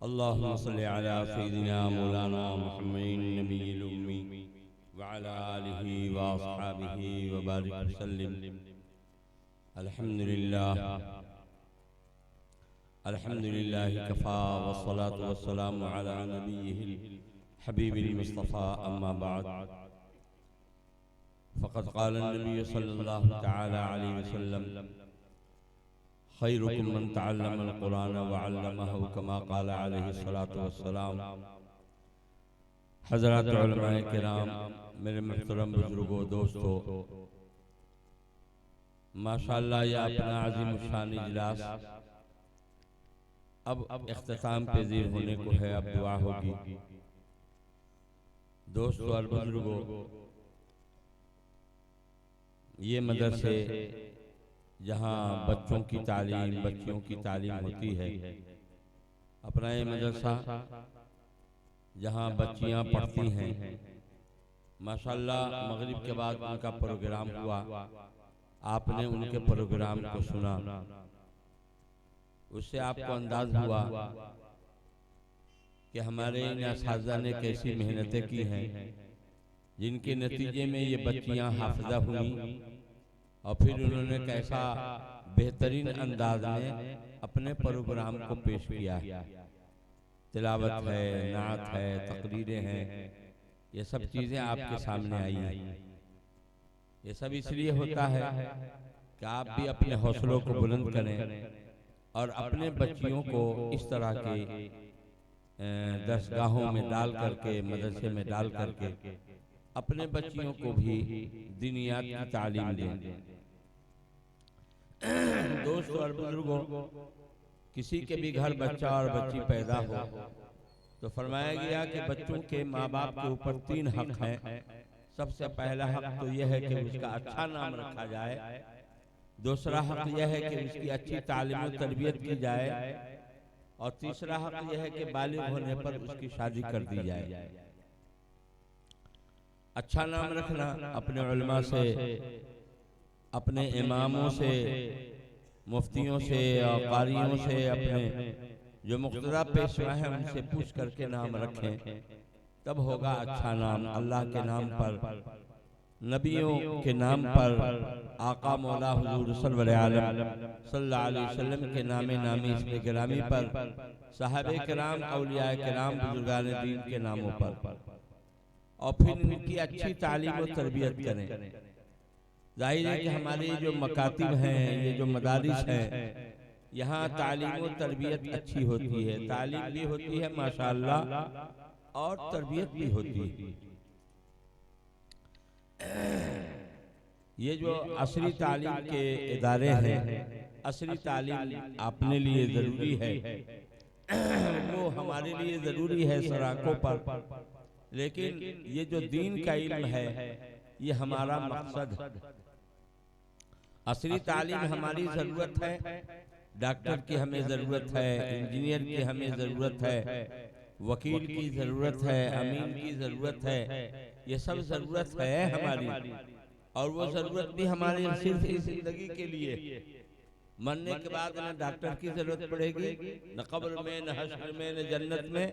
अल्लाहुम्मा सल्लि अला सय्यिदिना मौलाना मुहम्मदिन नबिय्यिल उम्मी व अला आलिहि व अस्हाबिहि व बारिक वसल्लिम। अल्हम्दुलिल्लाह कफ़ा वस्सलातु वस्सलामु अला नबिय्यिल हबीबिल मुस्तफ़ा अम्मा बाद। फ़क़द क़ाल नबी सल्लल्लाहु तआला अलैहि वसल्लम खैरुकुम मन तअल्लमल कुरान व अल्लमहु कमा क़ाल अलैहि सलातु वस्सलाम। हज़रात उलमाए किराम, मेरे मुहतरम बुजुर्गों, दोस्तों, माशाअल्लाह यह अपना अज़ीम शान इजलास अब इख्तिताम पज़ीर होने को है। अब दुआ होगी। दोस्तों और बुजुर्गों, ये मदरसे जहाँ बच्चों की तालीम, बच्चियों की तालीम होती है, अपना ये मदरसा जहाँ बच्चियाँ पढ़ती हैं, माशाअल्लाह मगरिब के बाद उनका प्रोग्राम हुआ। आपने उनके प्रोग्राम को सुना, उससे आपको अंदाज हुआ कि हमारे इन असातिज़ा ने कैसी मेहनतें की हैं, जिनके नतीजे में ये बच्चियां हाफिज़ा हुई और फिर उन्होंने कैसा बेहतरीन अंदाज में अपने प्रोग्राम को पेश किया। तिलावत है, नात है, तकरीरें हैं, ये सब चीज़ें आपके सामने आई हैं। ये सब इसलिए होता है कि आप भी अपने हौसलों को बुलंद करें और अपने बच्चियों को इस तरह के दरसगाहों में डाल करके, मदरसे में डाल करके अपने बच्चियों को भी दीनियात की तालीम दें। दोस्तों और बुजुर्गों, किसी के भी घर बच्चा और बच्ची पैदा हो तो फरमाया गया कि बच्चों के माँ बाप के ऊपर 3 हक हैं। सबसे पहला हक तो यह है कि उसका अच्छा नाम रखा जाए, दूसरा हक यह है कि उसकी अच्छी तालीम और तरबियत की जाए, और तीसरा हक यह है कि बालिग होने पर उसकी शादी कर दी जाए। अच्छा नाम रखना अपने उलमा से, अपने इमामों से, मुफ्तियों से और कारियों से, अपने जो मुक़्तदा पेशवा हैं उनसे पूछ करके नाम रखें, तब होगा अच्छा नाम। अल्लाह के नाम पर, नबियों के नाम पर, आका मौला हुजूर सल्लल्लाहु अलैहि वसल्लम के नामे नामी इसमें गिरामी पर, साहबे किराम, औलिया किराम, बुजुर्गान दीन के नामों पर, और फिर इनकी अच्छी तालीम और तरबियत करें। जाहिर है कि हमारी जो मकातिब हैं, ये जो मदारिस हैं, यहाँ तालीम और तरबियत अच्छी होती है। तालीम भी होती है माशाअल्लाह और तरबियत भी होती है। ये जो असली तालीम के इदारे हैं, असली तालीम अपने लिए ज़रूरी है, वो हमारे लिए ज़रूरी है सराखों पर, लेकिन ये जो दीन का इल्म है ये हमारा मकसद है। असली तालीम हमारी ज़रूरत है। डॉक्टर की हमें ज़रूरत है, इंजीनियर की हमें ज़रूरत है, वकील की ज़रूरत है, अमीन की ज़रूरत है, ये सब ज़रूरत है हमारी। और वो ज़रूरत भी हमारी सिर्फ इस ज़िंदगी के लिए। मरने के बाद न डॉक्टर की ज़रूरत पड़ेगी, न कब्र में, न हश्र में, न जन्नत में,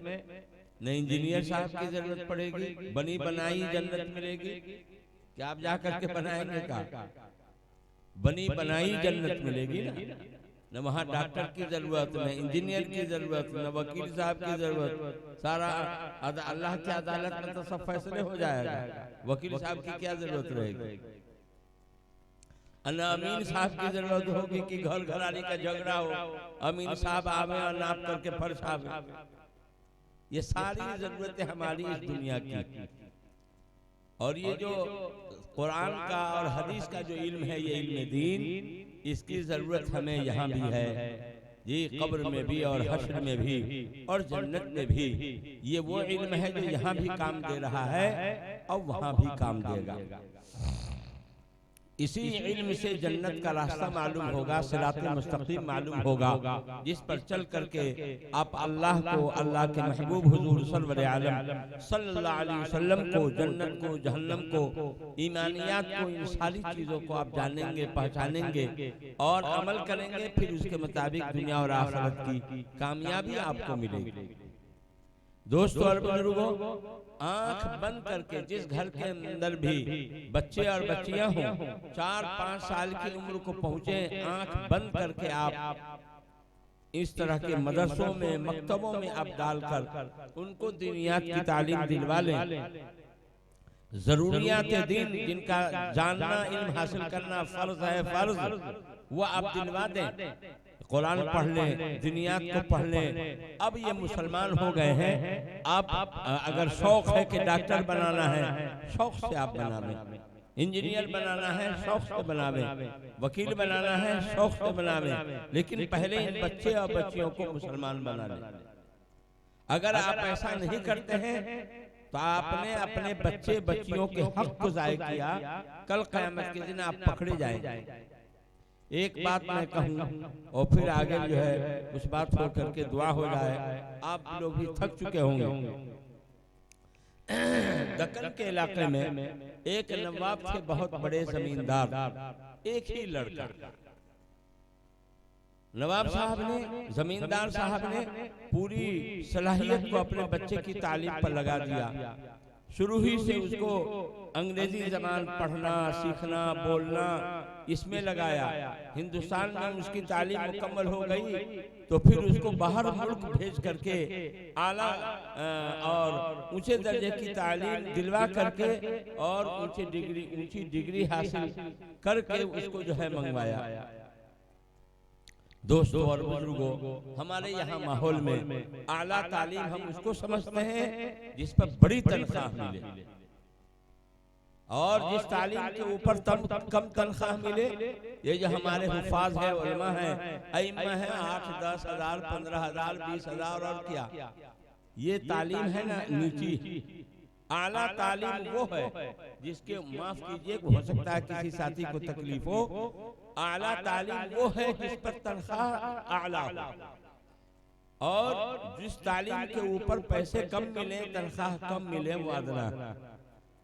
न इंजीनियर साहब की ज़रूरत पड़ेगी। बनी बनाई जन्नत मिलेगी कि आप जा करके बनाएंगे का? बनी बनाई जन्नत मिलेगी ना। न वहाँ डॉक्टर की ज़रूरत, न इंजीनियर की ज़रूरत, न वकील साहब की ज़रूरत। सारा अल्लाह की अदालत में तो सब फैसले हो जाएगा, वकील साहब की क्या ज़रूरत रहेगी? अमीन साहब की ज़रूरत होगी कि घर घरानी का झगड़ा हो, अमीन साहब आवे और नाप करके फर्श आवे। ये सारी ज़रूरतें हमारी इस दुनिया की। और ये जो कुरान का और हदीस का जो इल्म है, ये इल्म दीन, इसकी ज़रूरत हमें यहाँ भी है, ये कब्र में भी और हश्र में भी और जन्नत में भी। ये वो इल्म है जो यहाँ भी काम दे रहा है और वहाँ भी काम देगा। इसी इल्म से जन्नत का रास्ता मालूम होगा, सिराते मुस्तकीम मालूम होगा, जिस पर चल करके आप अल्लाह को, अल्लाह के महबूब हुजूर सरवर आलम सल्लल्लाहु अलैहि वसल्लम को, जन्नत को, जहन्नम को, ईमानियात को, इन सारी चीज़ों को आप जानेंगे, पहचानेंगे और अमल करेंगे। फिर उसके मुताबिक दुनिया और आखिरत की कामयाबी आपको मिलेगी। दोस्तों और बुजुर्गों, आंख बंद करके जिस घर के अंदर भी बच्चे और बच्चियां हों, 4-5 साल की उम्र को पहुंचे, आंख बंद करके आप इस तरह के मदरसों में, मकतबों में आप डालकर उनको दीनियात की तालीम दिलवा लें। जरूरियात दीन जिनका जानना, इल्म हासिल करना फर्ज है, फर्ज वो आप दिलवा दें। कुरान पढ़ लें, दुनियात को पढ़ लें। अब ये मुसलमान हो गए हैं, आप अगर शौक है कि डॉक्टर बनाना है, शौक से आप बनावें। इंजीनियर बनाना है, शौक से बनावें। वकील बनाना है, शौक से बनावें। लेकिन पहले इन बच्चे और बच्चियों को मुसलमान बना लें। अगर आप ऐसा नहीं करते हैं तो आपने अपने बच्चे बच्चियों के हक को ज़ाय किया। कल क़यामत के दिन आप पकड़े जाएंगे। एक बात मैं कहूँ और फिर आगे जो है उस बात को करके दुआ हो जाए। आप लोग भी थक चुके होंगे। दक्कन के इलाके में एक नवाब थे, बहुत बड़े जमींदार, एक ही लड़का। नवाब साहब ने, जमींदार साहब ने पूरी सलाहियत को अपने बच्चे की तालीम पर लगा दिया। शुरू ही से उसको अंग्रेजी जबान पढ़ना, सीखना, बोलना इसमें लगाया। हिंदुस्तान में उसकी तालीम मुकम्मल हो गई तो फिर उसको बाहर मुल्क भेज करके आला और ऊंचे दर्जे की तालीम दिलवा करके और ऊंची डिग्री हासिल करके उसको जो है मंगवाया। दोस्तों और बुजुर्गों, हमारे यहाँ माहौल में आला तालीम हम उसको समझते हैं जिस पर बड़ी तनख्वाह मिले, और जिस तालीम के ऊपर कम तनख्वाह मिले। ये जो हमारे हुफाज है, उलमा है, अइम्मा है, 8-10 हज़ार, 15 हज़ार, 20 हज़ार और क्या, ये तालीम है ना नीची। आला तालीम वो है जिसके, माफ कीजिए, हो सकता है किसी साथी को तकलीफ हो, आला तालीम वो है जिस पर तनख्वाह आला हो, और जिस तालीम के ऊपर पैसे कम मिले, तनख्वाह कम मिले, वो अदना।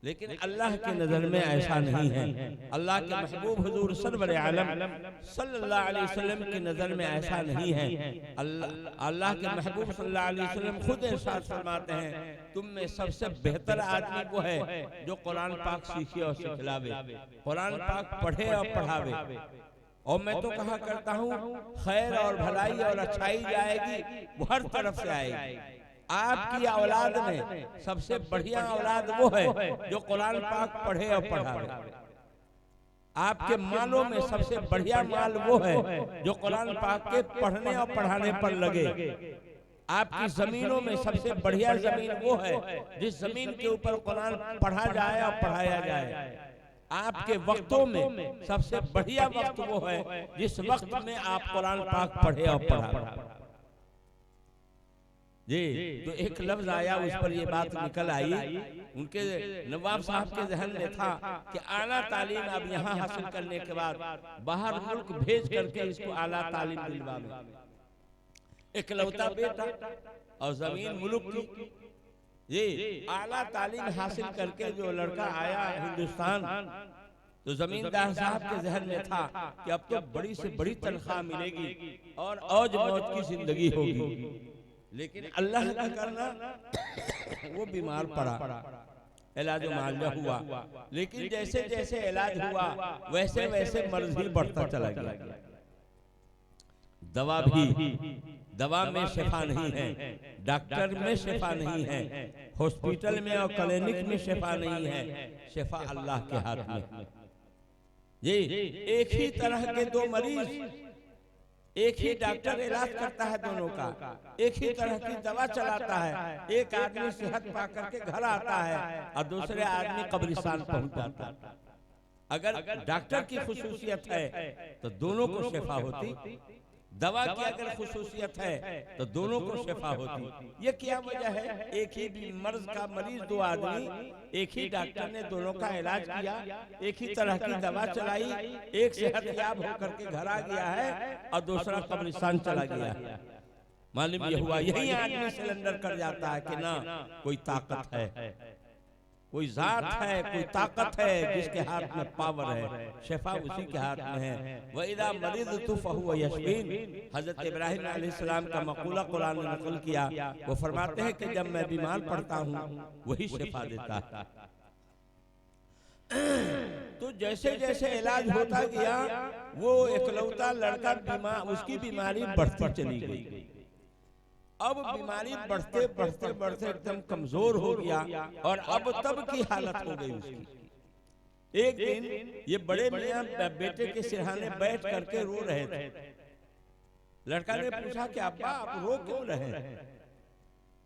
लेकिन अल्लाह की नजर में ऐसा नहीं है। अल्लाह के महबूब हुजूर सरवर आलम सल्लल्लाहु अलैहि वसल्लम की नजर में ऐसा नहीं है। अल्लाह के महबूब सल्लल्लाहु अलैहि वसल्लम खुद इरशाद फरमाते हैं, तुम में सबसे बेहतर आदमी वो है जो कुरान पाक सीखे और सिखलावे, कुरान पाक पढ़े और पढ़ावे। और मैं तो कहा करता हूँ, खैर और भलाई और अच्छाई जाएगी वो हर तरफ से आएगी। आपकी औलाद में सबसे बढ़िया औलाद वो है जो कुरान पाक पढ़े और पढ़ावे। आपके मालों में सबसे बढ़िया माल वो है जो कुरान पाक के पढ़ने और पढ़ाने पर लगे। आपकी जमीनों में सबसे बढ़िया जमीन वो है जिस जमीन के ऊपर कुरान पढ़ा जाए और पढ़ाया जाए। आपके वक्तों में सबसे बढ़िया वक्त वो है जिस वक्त में आप कुरान पाक पढ़े और पढ़ाए। जी, तो एक लफ्ज आया, उस पर ये बात निकल आई। उनके नवाब साहब के जहन में था कि आला तालीम अब यहाँ हासिल करने के बाद बाहर मुल्क भेज करके इसको आला तालीम दिलवावे। इकलौता बेटा और जमीन मुल्क की, ये आला तालीम हासिल करके जो लड़का आया हिंदुस्तान, तो जमींदार साहब के जहन में था कि अब तो बड़ी से बड़ी तनख्वाह मिलेगी और औज मौज की जिंदगी होगी। लेकिन अल्लाह का करना, वो बीमार पड़ा, इलाज मालजा हुआ। लेकिन जैसे जैसे इलाज हुआ वैसे वैसे मर्ज ही बढ़ता चला गया। दवा में शिफा नहीं है, डॉक्टर में शिफा नहीं है, हॉस्पिटल में और क्लिनिक में शिफा नहीं है, शिफा अल्लाह के हाथ में। जी, एक ही तरह के दो मरीज, एक ही डॉक्टर इलाज करता है दोनों का, एक ही तरह की दवा चलाता है। एक आदमी सेहत पा करके घर आता है और दूसरे आदमी कब्रिस्तान पहुंच जाता है। अगर डॉक्टर की खुसूसियत है तो दोनों को शिफा होती, दवा की अगर खुसूसियत है तो दोनों को शिफा होती। ये क्या वजह है? एक ही मर्ज का मरीज, दो आदमी, एक ही डॉक्टर ने दोनों का इलाज किया, एक ही तरह की दवा चलाई, एक सेहतयाब होकर के घर आ गया है और दूसरा कब्रिस्तान चला गया। मालूम ये हुआ, यही आदमी सिलेंडर कर जाता है कि ना कोई ताकत है, कोई जात है, कोई ताकत है जिसके हाथ में पावर है, शिफा उसी के हाथ में है। वइदा मरीज़तु फहुव यशफीन, हजरत इब्राहिम अलैहिस्सलाम का मक़ूला कुरान ने नकल किया। वो फरमाते हैं कि जब मैं बीमार पड़ता हूँ वही शिफा देता है। तो जैसे जैसे इलाज होता गया वो इकलौता लड़का बीमार, उसकी बीमारी बढ़ती चली गई। अब बीमारी बढ़ते बढ़ते बढ़ते एकदम कमजोर हो गया और अब तब की हालत हो गई उसकी। एक दिन ये बड़े मियां बेटे के सिरहाने बैठ करके रो रहे थे। लड़का ने पूछा कि अब्बा आप रो क्यों रहे?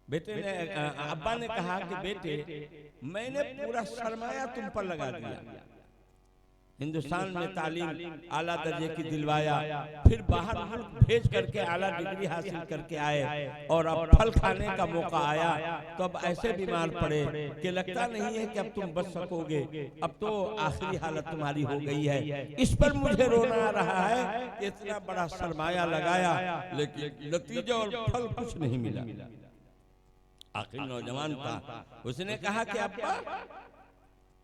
बेटे ने, अब्बा ने कहा कि बेटे मैंने पूरा सरमाया तुम पर लगा दिया, हिंदुस्तान में तालीम आला दर्जे की दिलवाया, फिर बाहर मुल्क भेज करके आला डिग्री हासिल करके आए और अब फल खाने का मौका आया तो अब ऐसे बीमार पड़े कि लगता नहीं है कि अब तुम बच सकोगे, अब तो आखिरी हालत तुम्हारी हो गई है। इस पर मुझे रोना आ रहा है कि इतना बड़ा सरमाया लगाया लेकिन नतीजा और फल कुछ नहीं मिला। आखिर नौजवान था, उसने कहा कि अब्बा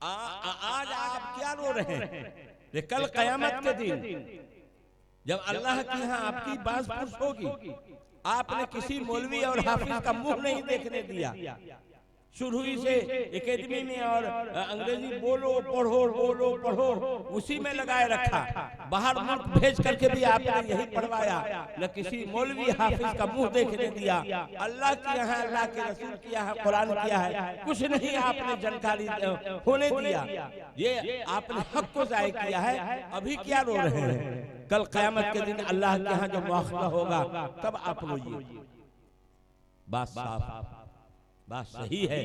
आज आप क्या रो रहे हैं? कल कयामत के दिन जब अल्लाह के यहाँ आपकी बात पुरुष होगी, आपने किसी मौलवी और हाफिज का मुंह नहीं देखने दिया। शुरू ही से एकेडमी में और अंग्रेजी बोलो पढ़ो उसी में लगाए रखा। बाहर मुल्क भेज करके भी आपने यही पढ़वाया, न किसी मौलवी हाफिज का मुंह देखने दिया। अल्लाह के यहाँ, अल्लाह के रसूल के यहाँ, कुरान किया है, कुछ नहीं आपने जानकारी होने दिया। ये आपने हक को जाय किया है। अभी क्या रो रहे हैं? कल क़यामत के दिन अल्लाह के यहाँ जब मुआखज़ा होगा तब आप रोइए। बात साफ, बात सही है।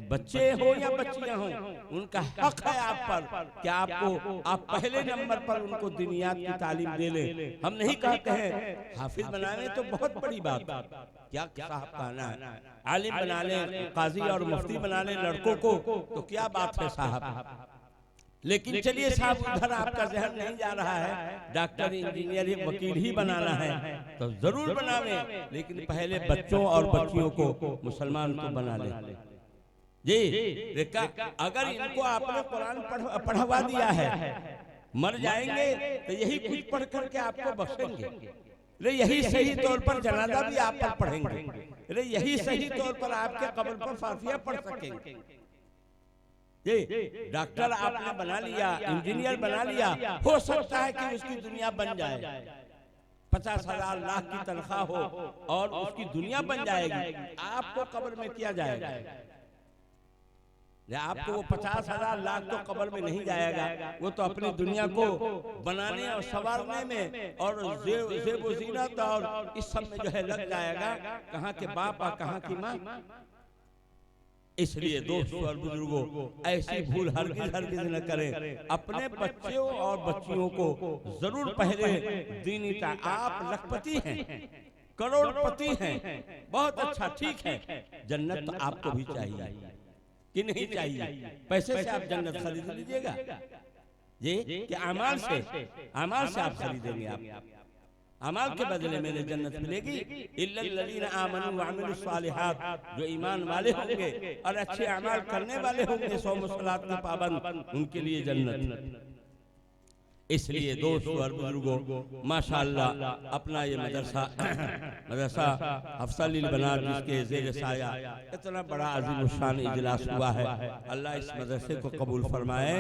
बच्चे हो या बच्चियां हो, उनका हक है आप पर कि आप पहले नंबर पर उनको दुनिया की तालीम दे लें। हम नहीं कहते हैं हाफिज बनाने तो बहुत बड़ी बात, क्या साहब कहना है, आलिम बना लें, काजी और मुफ्ती बना लें लड़कों को तो क्या बात है साहब। लेकिन चलिए साहब, उधर आपका जहन नहीं जा रहा है, डॉक्टर इंजीनियर वकील ही बनाना है तो जरूर बनावें, लेकिन पहले बच्चों और बच्चियों को मुसलमान को बना लें। जी अगर इनको आपने कुरान पढ़वा दिया है, मर जाएंगे तो यही कुछ पढ़ करके आपको बख्शेंगे। यही सही तौर पर जनाजा भी आप पर पढ़ेंगे। यही सही तौर पर आपके कब्र पर फातिहा पढ़ सकेंगे। ये डॉक्टर आपने बना लिया, इंजीनियर बना लिया, हो सकता है कि उसकी दुनिया बन जाए, 50,000 लाख की तनख्वाह हो और उसकी दुनिया बन जाएगी। आपको कब्र में किया जाएगा? आपको वो 50,000 लाख तो कब्र में नहीं जाएगा, वो तो अपनी दुनिया को बनाने और संवारने में और ज़ेब ज़ीनत और इस सब में जो है लग जाएगा। कहाँ के बाप और कहाँ की माँ। इसलिए दोस्तों और बुजुर्गों, ऐसी भूल हरगिज न करें। अपने बच्चों और बच्चियों को जरूर पहले दीनी का, आप लखपति हैं, करोड़पति हैं, बहुत अच्छा, ठीक है, जन्नत तो आपको भी चाहिए कि नहीं चाहिए? पैसे से आप जन्नत खरीद लीजिएगा जी, कि अमाल से आप खरीदेंगे? आप अमाल के बदले में जन्नत मिलेगी। इल्लल्लज़ीना आमनू व अमिलुस सालिहात, जो ईमान वाले होंगे और अच्छे अमाल करने वाले होंगे, सौम सलात के पाबंद, उनके लिए जन्नत। इसलिए दोस्तों और बुजुर्गों, माशाअल्लाह अपना ये मदरसा अफसलिल बनात जिसके ज़ेर साया इतना बड़ा अज़ीम शान इजलास हुआ है। अल्लाह इस मदरसे को कबूल फरमाए,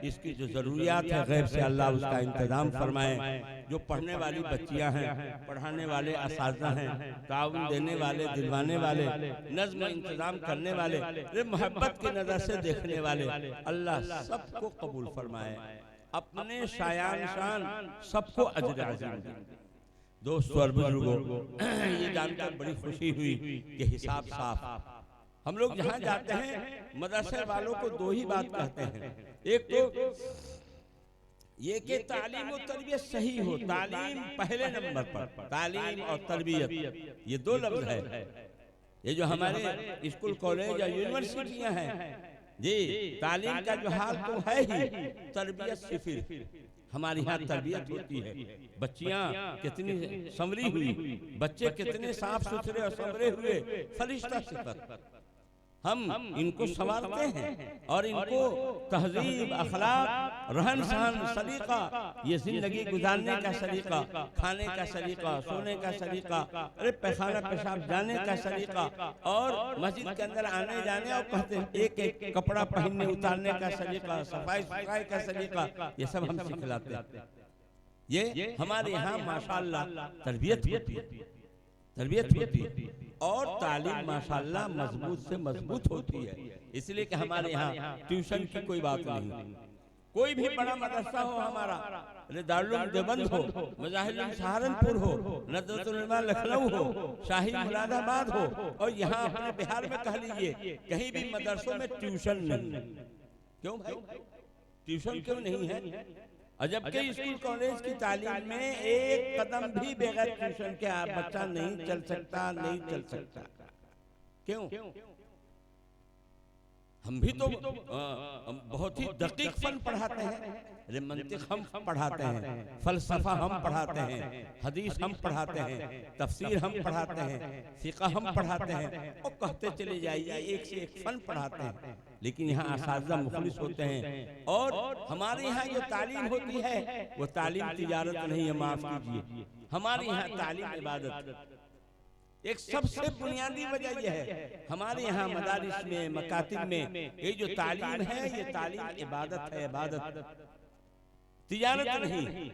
इसकी जो ज़रूरियात है गैब से अल्लाह उसका इंतज़ाम फरमाए। जो पढ़ने वाली बच्चियां हैं, पढ़ाने वाले असातिज़ा हैं, ताउन देने वाले, दिलवाने वाले, नज़्म इंतज़ाम करने वाले, मोहब्बत की नज़र से देखने वाले, अल्लाह सबको कबूल फरमाए, अपने शायान शान सबको अजर अज़ीम दे। दोस्तों और बुजुर्गों, ये जानकर बड़ी खुशी हुई कि हिसाब साफ। हम लोग जहाँ जाते हैं मदरसे वालों को दो ही बात कहते हैं, एक तो ये कि तालीम और तरबियत सही हो। तालीम पहले नंबर पर, तालीम और तरबियत ये दो लफ्ज है। ये जो हमारे स्कूल कॉलेज या यूनिवर्सिटियां हैं जी, तालीम का जो हाल तो है ही, तरबियत सिफिर। हमारे यहाँ तरबियत होती है, बच्चियाँ कितनी संवरी हुई, बच्चे कितने साफ सुथरे और संवरे हुए, फरिश्ता सिफत। हम इनको संवारते हैं और इनको तहजीब, अखलाक, रहन सहन, सलीका, ये जिंदगी गुजारने का सलीका, खाने का सलीका, सोने का सलीका, अरे पैखाना पेशाब जाने का सलीका, और मस्जिद के अंदर आने जाने और कहते हैं एक एक कपड़ा पहनने उतारने का सलीका, सफाई सुथराई का सलीका, ये सब हम सिखलाते हैं। ये हमारे यहाँ माशाअल्लाह तरबियत होती है, तरबियत होती है और तालीम माशाअल्लाह मजबूत से मजबूत होती है। इसलिए कि हमारे यहाँ ट्यूशन की कोई बात नहीं। कोई भी बड़ा मदरसा हो हमारा, दारुल उलूम देवबंद हो, मजाहिर सहारनपुर हो, नज़रतुल उलमा लखनऊ हो, शाही मुरादाबाद हो, और यहाँ अपने बिहार में कह लीजिए कहीं भी मदरसों में ट्यूशन नहीं। क्यों भाई ट्यूशन क्यों नहीं है? और जबकि स्कूल कॉलेज की तालीम में एक कदम भी बगैर ट्यूशन के बच्चा नहीं चल सकता, नहीं चल सकता। क्यों? हम भी तो बहुत ही दकीक फन पढ़ाते हैं, मंतिक हम पढ़ाते हैं, फलसफा हम पढ़ाते हैं, हदीस हम पढ़ाते हैं, तफसीर हम पढ़ाते हैं, फिक़ह हम पढ़ाते हैं, और कहते चले जाइए एक से एक फन पढ़ाते हैं। लेकिन यहाँ असातिज़ा मुखलिस होते हैं, और हमारे यहाँ जो तालीम होती है वो तालीम तिजारत नहीं है, माफ कीजिए। हमारे यहाँ तालीम इबादत। एक सबसे बुनियादी वजह यह है, हमारे यहाँ मदारिस में, मकातिब में ये जो तालीम है, ये तालीम इबादत है, इबादत, तिजारत नहीं,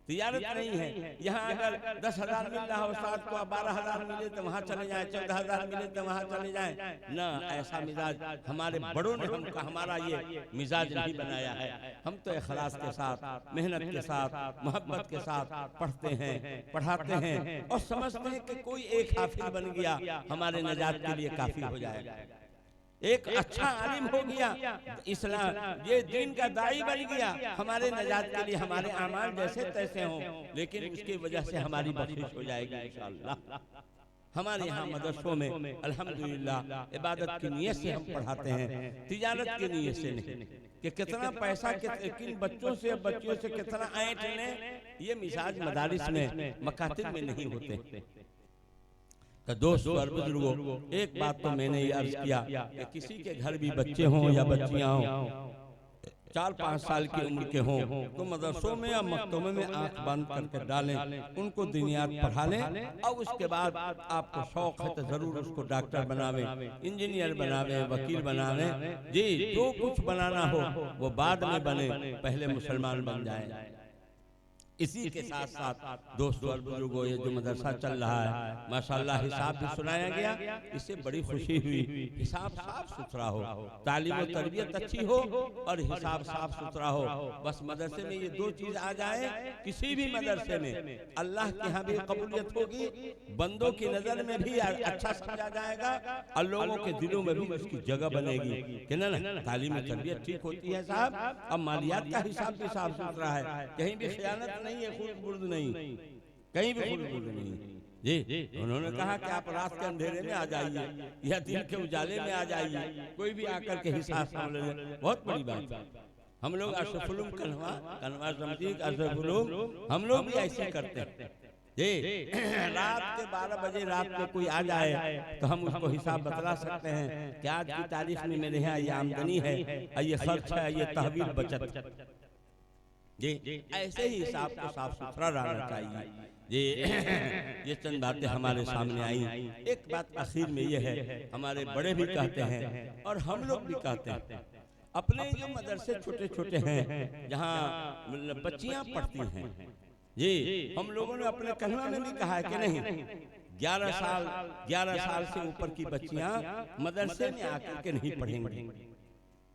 तिजारत नहीं है। यहाँ अगर 10,000 मिल रहा हो साथ को, 12,000 मिले तो वहाँ चले जाए, 14,000 मिले तो वहाँ चले जाए ना। ऐसा मिजाज हमारे बड़ों ने हमका, हमारा ये मिजाज नहीं बनाया है। हम तो इखलास के साथ, मेहनत के साथ, मोहब्बत के साथ पढ़ते हैं, पढ़ाते हैं, और समझते हैं कि कोई एक हाफिज बन गया हमारे नजात के लिए काफी हो जाएगा। एक अच्छा आलिम हो गया, इस्लाम ये दीन का दाई बन गया हमारे नजात के लिए, हमारे आमाल जैसे तैसे हों, लेकिन उसकी वजह से हमारी बख्शिश हो जाएगी इंशाअल्लाह। हमारे यहाँ मदरसों में अल्हम्दुलिल्लाह इबादत की नीयत से हम पढ़ाते हैं, तिजारत की नीयत से नहीं कि कितना पैसा किन बच्चों से, बच्चियों से कितना ऐंठ लें। ये मिजाज मदारिस में, मकातिब में नहीं होते। तो दोस्तों और बुजुर्गों, एक बात तो मैंने ये अर्ज किया कि किसी के घर भी बच्चे हों या बच्चियां हों, 4-5 साल की उम्र के हों, तो मदरसों में या मकतबों में आंख बंद करके डालें, उनको दीनियात पढ़ा लें, और उसके बाद आपको शौक है तो जरूर उसको डॉक्टर बनावे, इंजीनियर बनावे, वकील बनावे, जी जो कुछ बनाना हो वो बाद में बने, पहले मुसलमान बन जाए। इसी के साथ साथ दोस्तों और बुजुर्गों, ये जो मदरसा चल रहा है माशाअल्लाह, हिसाब भी सुनाया गया, इससे बड़ी खुशी हुई। हिसाब साफ सुथरा हो, तालीम और तरबियत अच्छी हो, और हिसाब साफ सुथरा हो। बस मदरसे में ये दो चीज आ जाए, किसी भी मदरसे में अल्लाह के यहाँ भी कबूलियत होगी, बंदों की नजर में भी अच्छा समझा जाएगा, और लोगों के दिलों में भी उसकी जगह बनेगी कि ना तालीम और तरबियत ठीक होती है साहब। अब मालियात का हिसाब भी साफ सुथरा है, कहीं भी खयानत नहीं है, खुर्द बुर्द नहीं, कहीं भी खुर्द बुर्द नहीं जी। उन्होंने कहा कि आप रात के अंधेरे में आ जाइए या दिन के उजाले में आ जाइए, कोई भी आकर के हिसाब समझ ले, बहुत बड़ी बात है। हम लोग अशरफुल कनवा समझी, अशरफुल हम लोग भी ऐसे करते हैं जी। रात के 12 बजे रात में कोई आ जाए तो हम उसको हिसाब बतला सकते हैं कि आज की तारीख में मेरे यहाँ ये आमदनी है, ये खर्च है, ये तहवील बचत जी। ऐसे ही हिसाब को साफ सुथरा रहना चाहिए जी। ये चंद बातें हमारे सामने आई। एक बात आखिर में ये है, हमारे बड़े भी कहते हैं और हम लोग भी कहते हैं, अपने जो मदरसे छोटे छोटे हैं जहाँ बच्चियाँ पढ़ती हैं जी, हम लोगों ने अपने कहना में भी कहा है कि नहीं, 11 साल से ऊपर की बच्चियाँ मदरसे में आकर के नहीं पढ़ेंगी।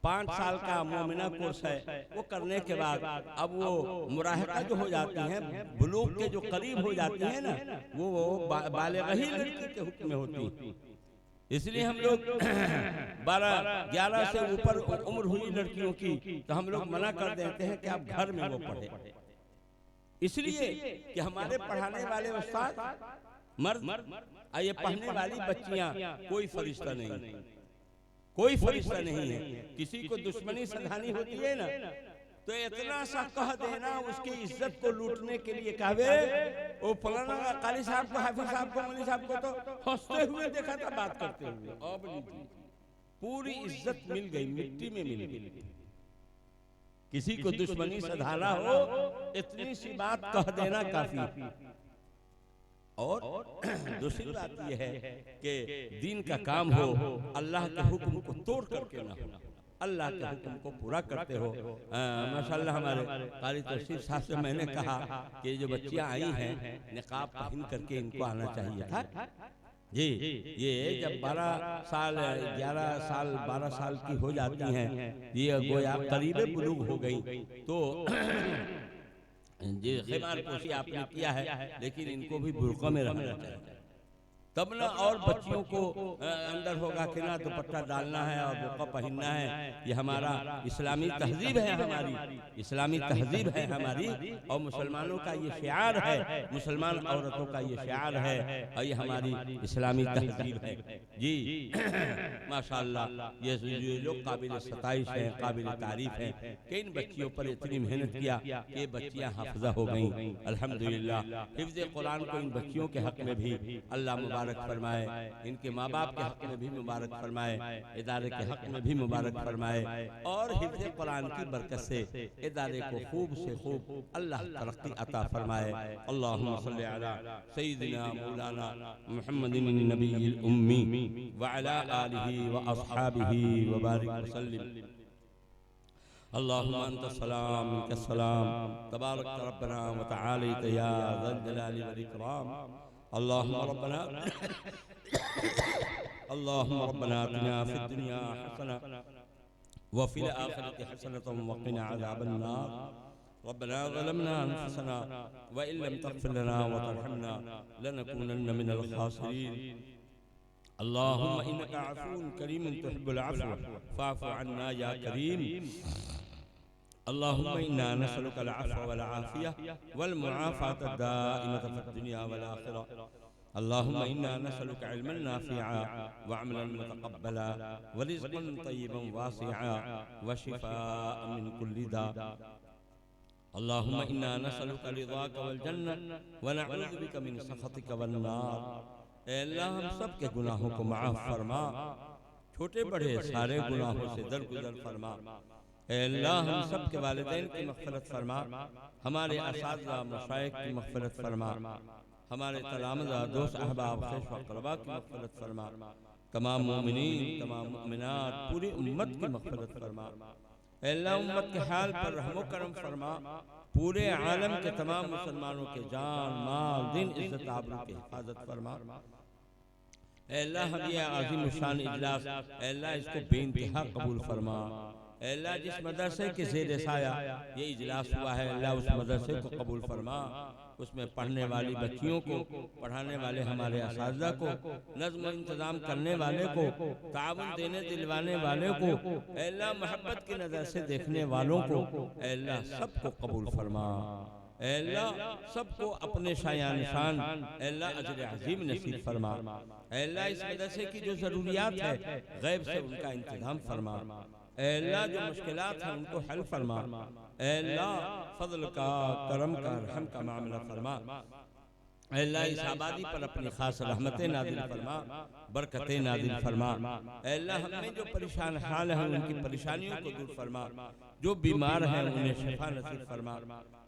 5 साल का मोमिना कोर्स है, वो करने के बाद अब वो मुराहका जो हो जाती हैं, बुलूग के जो करीब हो जाती हैं ना, वो बालिग़ी लड़की के हुक्म में होती। इसलिए हम लोग 12-11 से ऊपर उम्र हुई लड़कियों की तो हम लोग मना कर देते हैं कि आप घर में वो पढ़े, इसलिए कि हमारे पढ़ाने वाले उस्ताद मर्द और ये पढ़ने वाली बच्चियां कोई फरिश्ता नहीं, कोई फरिश्ता नहीं है। किसी को दुश्मनी सधानी होती है ना, तो इतना सा कह देना उसकी इज्जत को लूटने के लिए कहवे वो फलाना काली साहब को, हाफिज साहब को, मौलवी साहब को तो हंसते हुए देखा था बात करते हुए, अब पूरी इज्जत मिल गई, मिट्टी में मिल गई। किसी को दुश्मनी सधाना हो इतनी सी बात कह देना काफी। और दूसरी बात यह है कि दीन का काम हो, अल्लाह के हुक्म को तोड़ करके ना हो, अल्लाह के हुक्म को पूरा करते हो। माशाअल्लाह हमारे कारी तफसीर साहब से मैंने कहा कि जो बच्चियां आई हैं निकाब पहन करके इनको आना चाहिए था जी। ये जब 12 साल 11 साल 12 साल की हो जाती हैं, ये गोया करीबे बुलूग हो गई, तो जी खिमार पोशी आपने किया है, लेकिन इनको भी बुर्का में रहना चाहिए, तब ना। और बच्चियों को अंदर होगा कि ना दुपट्टा डालना है और बुर्का पहनना है, ये हमारा इस्लामी तहजीब है, हमारी इस्लामी तहजीब है हमारी, और मुसलमानों का ये शियार है, मुसलमान औरतों का ये शियार है, और ये हमारी इस्लामी तहजीब है जी। माशाअल्लाह ये लोग काबिल सताइश हैं, काबिल तारीफ हैं कि इन बच्चियों पर इतनी मेहनत किया कि ये बच्चियां हाफिजा हो गईं। अल्हम्दुलिल्लाह हिफ्ज़ कुरान को इन बच्चियों के हक में भी अल्लाह मुबारक फरमाए, इनके माँ बाप के हक में भी मुबारक फरमाए, इदारे के हक में भी मुबारक फरमाए, और हिफ्ज़ कुरान की बरकत से इदारे को खूब से खूब अल्लाह तरक्की अता फरमाए। अल्लाहुम्मा सल्ली अला सय्यिदिना मौलाना मुहम्मदिन नबिय्यिल उम्मी व अला आलिहि व अस्हाबिहि व बारिक वसल्लिम। अल्लाहुम्मा अंतस सलाम मिनकस सलाम तबारक रब्बना व तआला या ज़ल जलाली वल इकराम। अल्लाहुम्मा रब्बना आतिना फिद दुनिया हसना व फिल आखिरति हसनतन व क़िना अज़ाबन नार। रब्बना ज़लमना अनफुसना व इन लम तग़फिर लना व तरहमना लनकूनन्न मिनल ख़ासिरीन। अल्लाहुम्मा इन्नका अफ़ून करीमुन तुहिब्बुल अफ़्व फ़अफ़ु अन्ना या करीम। अल्लाहुम्मा इन्ना नसअलुकल अफ़्व वल आफ़िया वल मुआफ़ात दाइमत फ़िद दुनिया वल आखिरह। अल्लाहुम्मा इन्ना नसअलुका इल्मन नाफ़िअ व अमलन मुतक़ब्बला व रिज़्क़न तय्यिबन वासिअ व शिफ़ाअन मिन कुल्लि दा। अल्लाहुम्मा इन्ना नसअलुका रिज़ाका वल जन्नह व नऊज़ु बिका मिन सख़तिका वन नार। ऐ अल्लाह हम सब के गुनाहों को माफ़ फरमा, छोटे बड़े सारे गुनाहों से दरगुजर फरमा। ऐ अल्लाह हम सब के वालिदैन की मग़फ़िरत फरमा, हमारे असातिज़ा मशाइख़ की मग़फ़िरत फरमा, हमारे तलामज़ा दोस्त अहबाब ख़ुश व क़रबा की मग़फ़िरत फरमा, तमाम मोमिनीन तमाम मोमिनात पूरी उम्मत की मग़फ़िरत फरमा। ऐ अल्लाह उम्मत के हाल पर रहम व करम फरमा, पूरे आलम के तमाम मुसलमानों के जान माल दिन इज़्ज़त आबरू की हिफाजत फरमा। ऐ अल्लाह हम ये आज़ीम शान इजलास ऐ अल्लाह इसको बेइंतहा कबूल फरमा। ऐ अल्लाह जिस मदरसे के ज़ेर साया ये इजलास हुआ है, अल्लाह उस मदरसे को कबूल फरमा, उसमें पढ़ने वाली बच्चियों को, पढ़ाने वाले हमारे असातिज़ा को, नज़्म इंतज़ाम करने वाले को, ताउन देने दिलवाने वाले को, ऐ अल्लाह मोहब्बत की नज़र से देखने वालों को, ऐ अल्लाह सबको कबूल फरमा। ऐ अल्लाह सबको अपने शायान शान ऐ अल्लाह अजर अज़ीम नसीब फरमा। ऐ अल्लाह इस मदरसे की जो ज़रूरियात है गैब से उनका इंतज़ाम फरमा। ऐ अल्लाह जो मुश्किलात हैं उनको हल फरमा। ऐ अल्लाह फज़ल का, करम का, रहम का मामला फरमा। ऐ अल्लाह इस आबादी पर अपनी खास रहमतें नाज़िल फरमा, बरकतें नाज़िल फरमा। ऐ अल्लाह हमें जो परेशान हाल हैं उनकी परेशानियों को दूर फरमा, जो बीमार हैं उन्हें शिफा नसीब फरमा।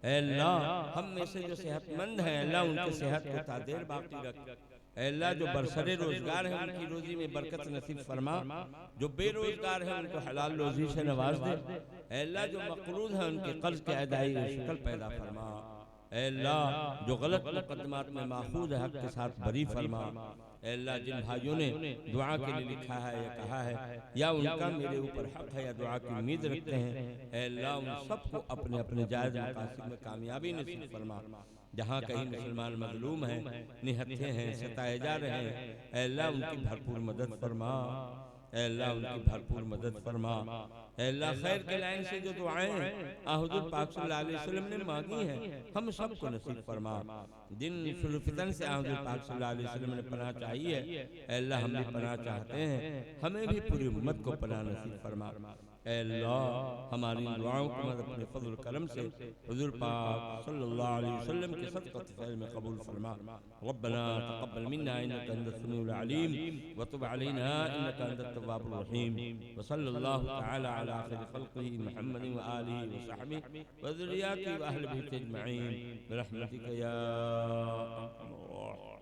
ऐ अल्लाह हम में से जो सेहतमंद हैं अल्लाह उनकी सेहत को तादेर बाकी रख। ऐ अल्लाह जो बरसरे रोजगार है उनकी रोजी में बरकत नसीब फरमा, जो बेरोजगार है उनको हलाल रोजी से नवाज दे। ऐ अल्लाह जो मक़रूज़ है उनके कर्ज के अदाई की शक्ल पैदा फरमा। ऐ अल्लाह जो गलत मुक़द्दमात में माखूज़ है हक़ के साथ बरी फरमा। ऐ अल्लाह जिन भाइयों ने दुआ के लिए लिखा है या कहा है या उनका मेरे ऊपर हक़ है या दुआ की उम्मीद रखते हैं, ऐ अल्लाह उन सबको अपने अपने जायज़ मक़ासिद में कामयाबी नसीब फरमा। जहाँ कहीं मुसलमान मजलूम हैं, निहत्थे हैं, सताए जा रहे हैं, ऐ अल्लाह उनकी भरपूर मदद फरमा, ऐ अल्लाह उनकी भरपूर मदद फरमा। ऐ अल्लाह खैर के लाइन से जो दुआएं हुजूर पाक सल्लल्लाहु अलैहि वसल्लम ने मांगी हैं हम सबको नसीब फरमा। जिन फितन से हुजूर पाक सल्लल्लाहु अलैहि वसल्लम ने पनाह चाहिए ऐ अल्लाह हम भी पनाह चाहते हैं, हमें भी पूरी उम्मत को पनाह नसीब फरमा। ऐ अल्लाह हमारी दुआओं को मदद अपने फजल करम से हुजूर पाक सल्लल्लाहु अलैहि वसल्लम के सदक़त फैल में कबूल फरमा। रब्बना तक़ब्बल मिन्ना इन्नका अंतस समीउल अलीम व तुब अलैना इन्नका अंतत तव्वाबुर रहीम व सल्लल्लाहु तआला अला खैरि खल्क़िही मुहम्मदिन व आलिहि व सहबिहि व ज़ुर्रिय्यतिही व अहलि बैतिही अजमईन बिरहमतिका या अरहमर राहिमीन।